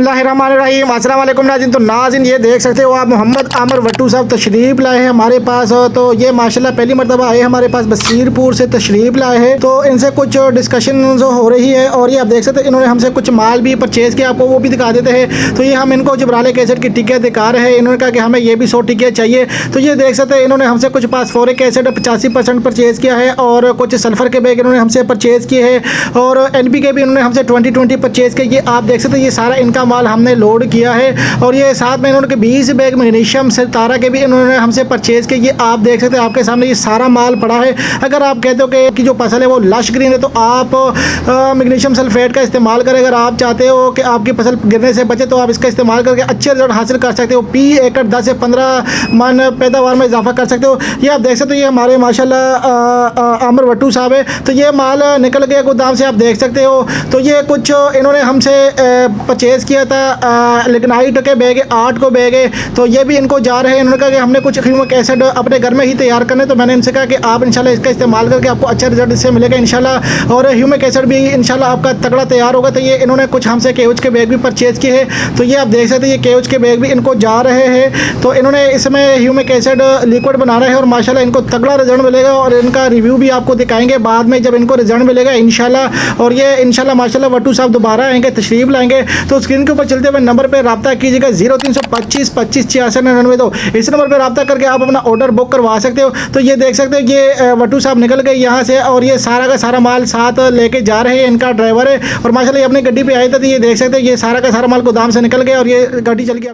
बिस्मिल्लाहिर्रहमानिर्रहीम। अस्सलाम वालेकुम नाज़रीन। तो नाज़रीन ये देख सकते हो आप मोहम्मद आमिर वट्टू साहब तशरीफ़ लाए हैं हमारे पास। तो ये माशाल्लाह पहली मरतबा आए हमारे पास, बसीरपुर से तशरीफ़ लाए हैं। तो इनसे कुछ डिस्कशन हो रही है और ये आप देख सकते हैं इन्होंने हमसे कुछ माल भी परचेज़ किया, आपको वो भी दिखा देते हैं। तो ये हम इनको जबराले कैसेट की टिकिया दिखा रहे हैं। इन्होंने कहा कि हमें ये भी 100 टिकिया चाहिए। तो ये देख सकते हैं इन्होंने हमसे कुछ पासफोरिक एसिड 85% परचेज़ किया है और कुछ सल्फ़र के बैग इन्होंने हमसे परचेज़ किए हैं और NPK भी इन्होंने हमसे 20 परचेज़ किए। ये आप देख सकते हैं ये सारा इनका माल हमने लोड किया है और ये साथ में इन्होंने 20 बैग मैग्नीशियम सितारा के भी इन्होंने हमसे परचेज़ किए। ये आप देख सकते हैं आपके सामने ये सारा माल पड़ा है। अगर आप कहते हो कि जो फसल है वो लश ग्रीन है तो आप मैग्नीशियम सल्फेट का इस्तेमाल करें। अगर आप चाहते हो कि आपकी फसल गिरने से बचे तो आप इसका इस्तेमाल करके अच्छे रिजल्ट हासिल कर सकते हो। पी एकड़ 10 से 15 मन पैदावार में इजाफा कर सकते हो। ये आप देख सकते हो ये हमारे माशाल्लाह आमिर वट्टू साहब है। तो ये माल निकल गया गोदाम से, आप देख सकते हो। तो ये कुछ इन्होंने हमसे परचेज़ किया था लेकिन 8 के बैग है, 8 को बैग है। तो ये भी इनको जा रहे हैं। इन्होंने कहा कि हमने कुछ ह्यूमिक एसिड अपने घर में ही तैयार करने, तो मैंने इनसे कहा कि आप इंशाल्लाह इसका इस्तेमाल करके आपको अच्छा रिजल्ट इससे मिलेगा इंशाल्लाह। और ह्यूमिक एसिड भी इंशाल्लाह आपका तगड़ा तैयार होगा। तो ये इन्होंने कुछ हमसे केवच के बैग भी परचेज़ किए हैं। तो ये आप देख सकते हैं ये केवच के बैग भी इनको जा रहे हैं। तो इन्होंने इसमें ह्यूमिक एसिड लिक्विड बनाना है और माशाल्लाह इनको तगड़ा रिजल्ट मिलेगा और इनका रिव्यू भी आपको दिखाएंगे बाद में जब इनको रिजल्ट मिलेगा इंशाल्लाह। और ये इंशाल्लाह माशाल्लाह वट्टू साहब दोबारा आएंगे, तशरीफ़ लाएंगे। तो स्क्रीन के ऊपर चलते हुए नंबर पर रब्ता कीजिएगा 0325 25 86 99। तो इस नंबर पर रब्ता करके आप अपना ऑर्डर बुक करवा सकते हो। तो ये देख सकते हो ये वट्टू साहब निकल गए यहाँ से और ये सारा का सारा माल साथ लेके जा रहे हैं। इनका ड्राइवर है और माशाल्लाह ये अपनी गड्डी पे आए थे। तो ये देख सकते हो ये सारा का सारा माल गोदाम से निकल गया और ये गाड़ी चल गया।